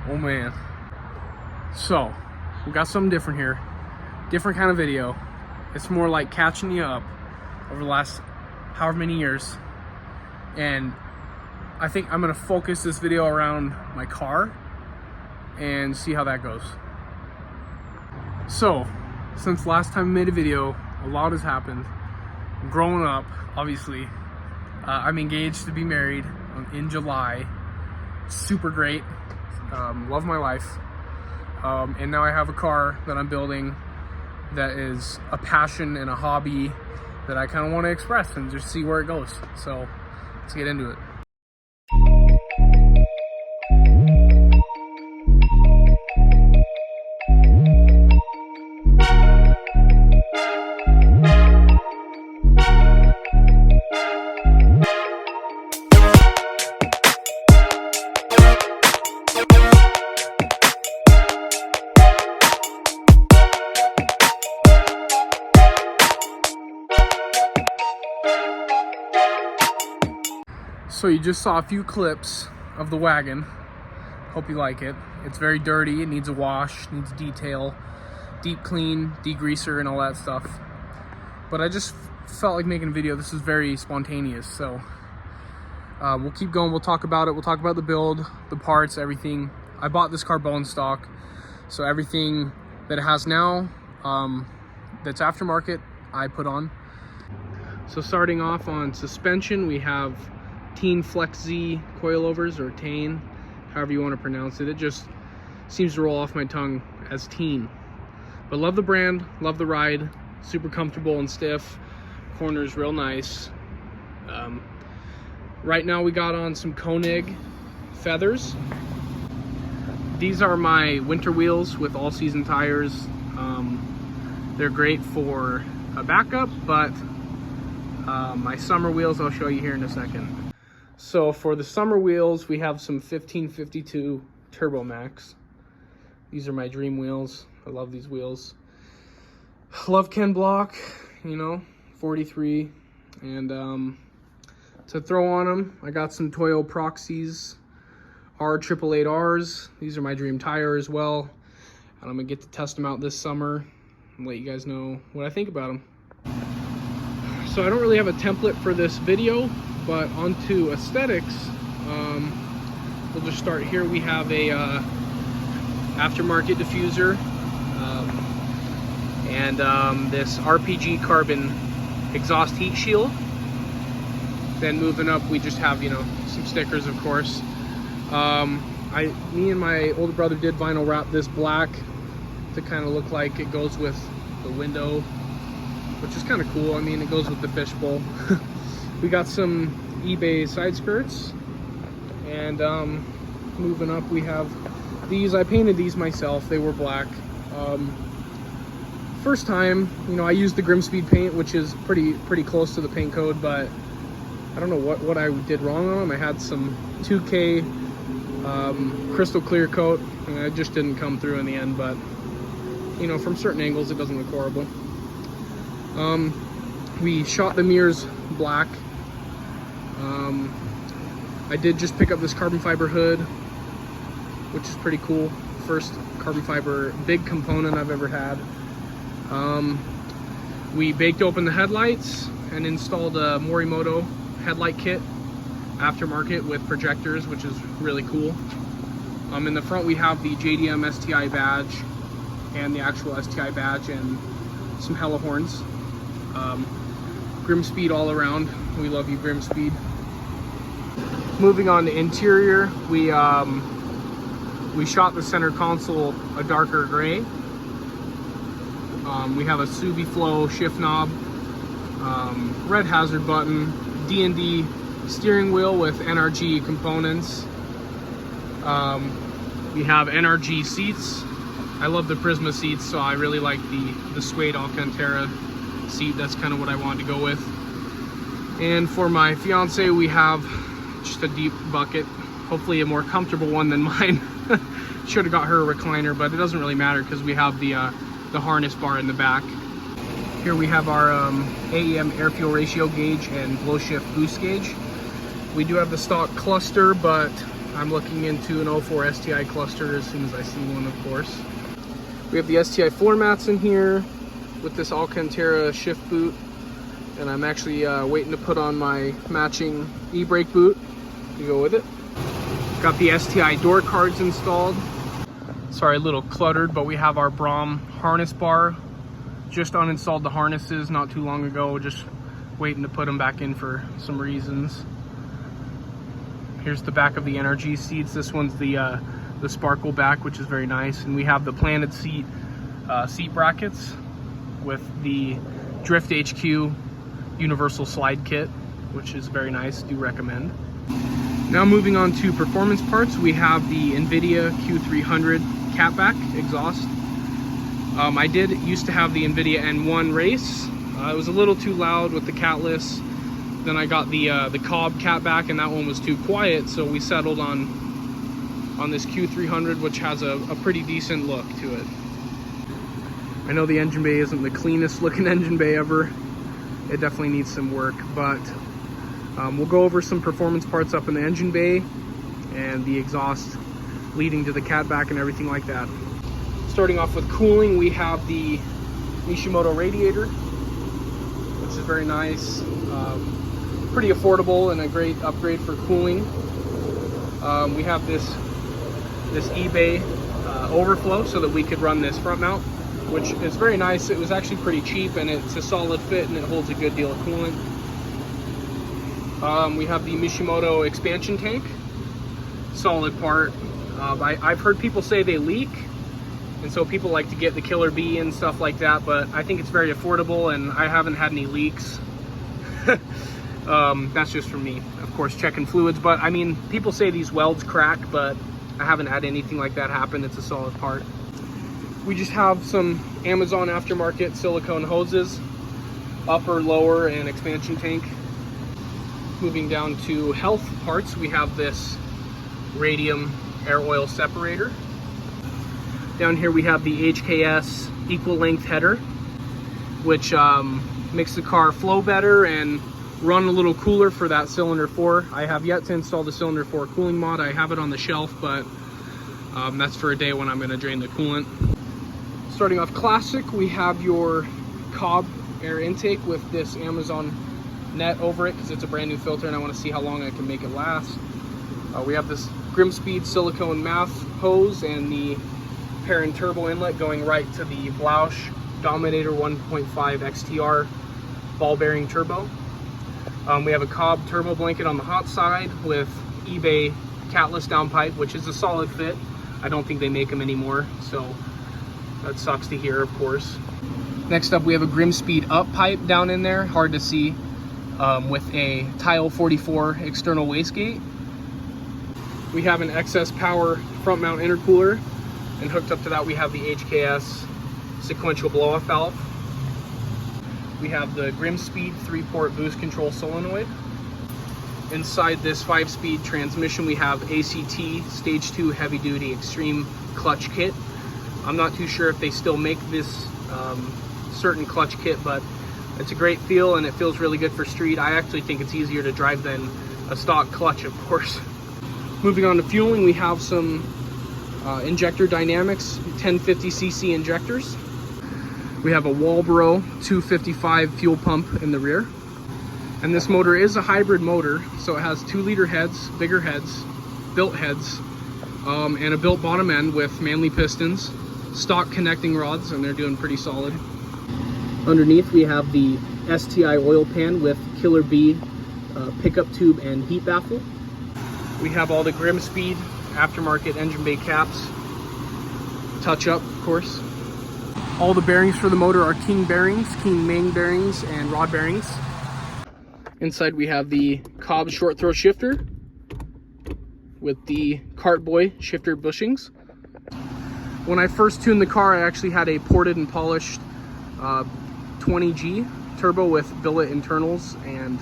Oh man. So, we got something different here. Different kind of video. It's more like catching you up over the last however many years. And I think I'm gonna focus this video around my car and see how that goes. So, since last time I made a video, a lot has happened. Growing up, obviously, I'm engaged to be married in July. Super great. Love my life. And now I have a car that I'm building that is a passion and a hobby that I kind of want to express and just see where it goes. So let's get into it. So you just saw a few clips of the wagon. Hope you like it. It's very dirty, it needs a wash, needs detail, deep clean, degreaser and all that stuff. But I just felt like making a video. This is very spontaneous, so we'll keep going, we'll talk about it, we'll talk about the build, the parts, everything. I bought this car bone stock, so everything that it has now that's aftermarket, I put on. So starting off on suspension, we have Teen Flex Z coilovers, or Tane, however you want to pronounce it. It just seems to roll off my tongue as Teen. But love the brand, love the ride, super comfortable and stiff. Corners real nice. Right now we got on some Koenig feathers. These are my winter wheels with all season tires. They're great for a backup, but my summer wheels I'll show you here in a second. So for the summer wheels, we have some 1552 Turbo Max. These are my dream wheels. I love these wheels. Love Ken Block, you know, 43. And to throw on them, I got some Toyo Proxies R888Rs. These are my dream tire as well. And I'm gonna get to test them out this summer and let you guys know what I think about them. So I don't really have a template for this video, but onto aesthetics, we'll just start here. We have a aftermarket diffuser and this RPG carbon exhaust heat shield. Then moving up, we just have, you know, some stickers, of course. Me and my older brother did vinyl wrap this black to kind of look like it goes with the window, which is kind of cool. I mean, it goes with the fishbowl. We got some eBay side skirts, and moving up we have these. I painted these myself. They were black. First time, you know, I used the Grimspeed paint, which is pretty close to the paint code, but I don't know what I did wrong on them. I had some 2K crystal clear coat, and it just didn't come through in the end, but you know, from certain angles it doesn't look horrible. We shot the mirrors black. I did just pick up this carbon fiber hood, which is pretty cool. First carbon fiber big component I've ever had. We baked open the headlights and installed a Morimoto headlight kit, aftermarket with projectors, which is really cool. In the front we have the JDM STI badge and the actual STI badge and some hella horns. Grimspeed all around. We love you, Grimspeed. Moving on to interior, we shot the center console a darker gray. We have a Subi Flow shift knob, red hazard button, D&D steering wheel with NRG components. We have NRG seats. I love the Prisma seats, so I really like the suede Alcantara seat. That's kind of what I wanted to go with. And for my fiance, we have just a deep bucket, hopefully a more comfortable one than mine. Should have got her a recliner, but it doesn't really matter because we have the harness bar in the back. Here we have our AEM air fuel ratio gauge and glow shift boost gauge. We do have the stock cluster, but I'm looking into an 04 STI cluster as soon as I see one, of course. We have the STI floor mats in here with this Alcantara shift boot, and I'm actually waiting to put on my matching e-brake boot to go with it. Got the STI door cards installed. Sorry, a little cluttered, but we have our Brom harness bar. Just uninstalled the harnesses not too long ago, just waiting to put them back in for some reasons. Here's the back of the NRG seats. This one's the sparkle back, which is very nice. And we have the planted seat brackets with the Drift HQ universal slide kit, which is very nice, do recommend. Now moving on to performance parts, we have the NVIDIA Q300 catback exhaust. I used to have the NVIDIA N1 race. It was a little too loud with the catless. Then I got the Cobb catback, and that one was too quiet, so we settled on this Q300, which has a pretty decent look to it. I know the engine bay isn't the cleanest looking engine bay ever. It definitely needs some work, but we'll go over some performance parts up in the engine bay and the exhaust leading to the catback and everything like that. Starting off with cooling, we have the Mishimoto radiator, which is very nice. Pretty affordable and a great upgrade for cooling. We have this eBay overflow so that we could run this front mount, which is very nice. It was actually pretty cheap, and it's a solid fit, and it holds a good deal of coolant. We have the Mishimoto expansion tank, solid part. I've heard people say they leak, and so people like to get the Killer B and stuff like that, but I think it's very affordable, and I haven't had any leaks. That's just for me, of course, checking fluids, but I mean, people say these welds crack, but I haven't had anything like that happen. It's a solid part. We just have some Amazon aftermarket silicone hoses, upper, lower, and expansion tank. Moving down to health parts, we have this radium air oil separator. Down here we have the HKS equal length header, which makes the car flow better and run a little cooler for that cylinder 4. I have yet to install the cylinder 4 cooling mod. I have it on the shelf, but that's for a day when I'm going to drain the coolant. Starting off classic, we have your Cobb air intake with this Amazon net over it because it's a brand new filter and I want to see how long I can make it last. We have this Grimspeed silicone mouth hose and the parent turbo inlet going right to the Blausch Dominator 1.5 XTR ball bearing turbo. We have a Cobb turbo blanket on the hot side with eBay catless downpipe, which is a solid fit. I don't think they make them anymore, so that sucks to hear, of course. Next up, we have a Grimspeed up pipe down in there, hard to see, with a Tile 44 external wastegate. We have an excess power front mount intercooler, and hooked up to that we have the HKS sequential blow-off valve. We have the Grimspeed 3-port boost control solenoid. Inside this 5-speed transmission we have ACT Stage 2 Heavy Duty Extreme Clutch Kit. I'm not too sure if they still make this certain clutch kit, but it's a great feel and it feels really good for street. I actually think it's easier to drive than a stock clutch, of course. Moving on to fueling, we have some Injector Dynamics 1050cc injectors. We have a Walbro 255 fuel pump in the rear. And this motor is a hybrid motor, so it has 2-liter heads, bigger heads, built heads, and a built bottom end with Manley pistons, stock connecting rods, and they're doing pretty solid. Underneath we have the STI oil pan with Killer B pickup tube and heat baffle. We have all the Grimspeed aftermarket engine bay caps, touch up, of course. All the bearings for the motor are King bearings, King main bearings, and rod bearings. Inside we have the Cobb short throw shifter with the Cartboy shifter bushings. When I first tuned the car, I actually had a ported and polished 20G turbo with billet internals, and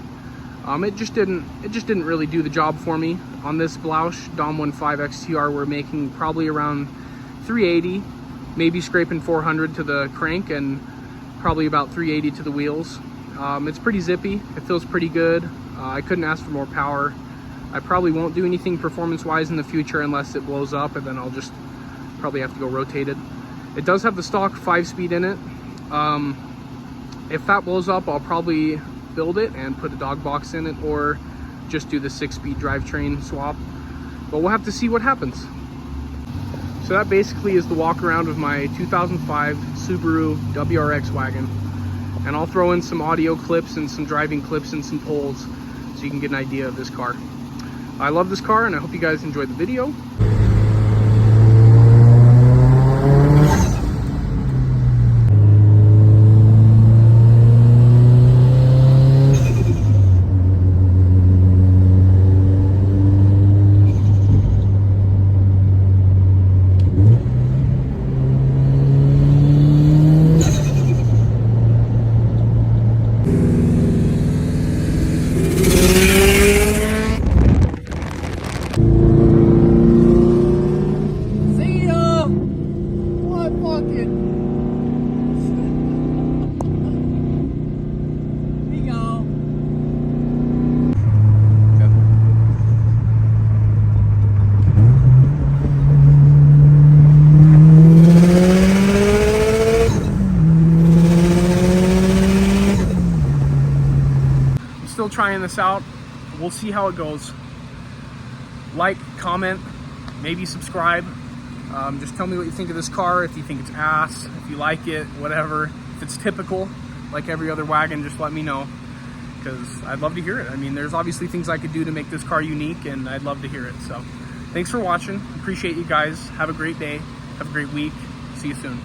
it just didn't really do the job for me. On this Blausch Dom 1.5 XTR, we're making probably around 380, maybe scraping 400 to the crank, and probably about 380 to the wheels. It's pretty zippy. It feels pretty good. I couldn't ask for more power. I probably won't do anything performance-wise in the future unless it blows up, and then I'll just probably have to go rotated. It does have the stock 5-speed in it. If that blows up, I'll probably build it and put a dog box in it, or just do the 6-speed drivetrain swap. But we'll have to see what happens. So that basically is the walk around of my 2005 Subaru WRX wagon. And I'll throw in some audio clips and some driving clips and some polls so you can get an idea of this car. I love this car and I hope you guys enjoyed the video. Still trying this out. We'll see how it goes. Like, comment, maybe subscribe. Just tell me what you think of this car, if you think it's ass, if you like it, whatever. If it's typical, like every other wagon, just let me know, because I'd love to hear it. I mean, there's obviously things I could do to make this car unique, and I'd love to hear it. So thanks for watching. Appreciate you guys. Have a great day. Have a great week. See you soon.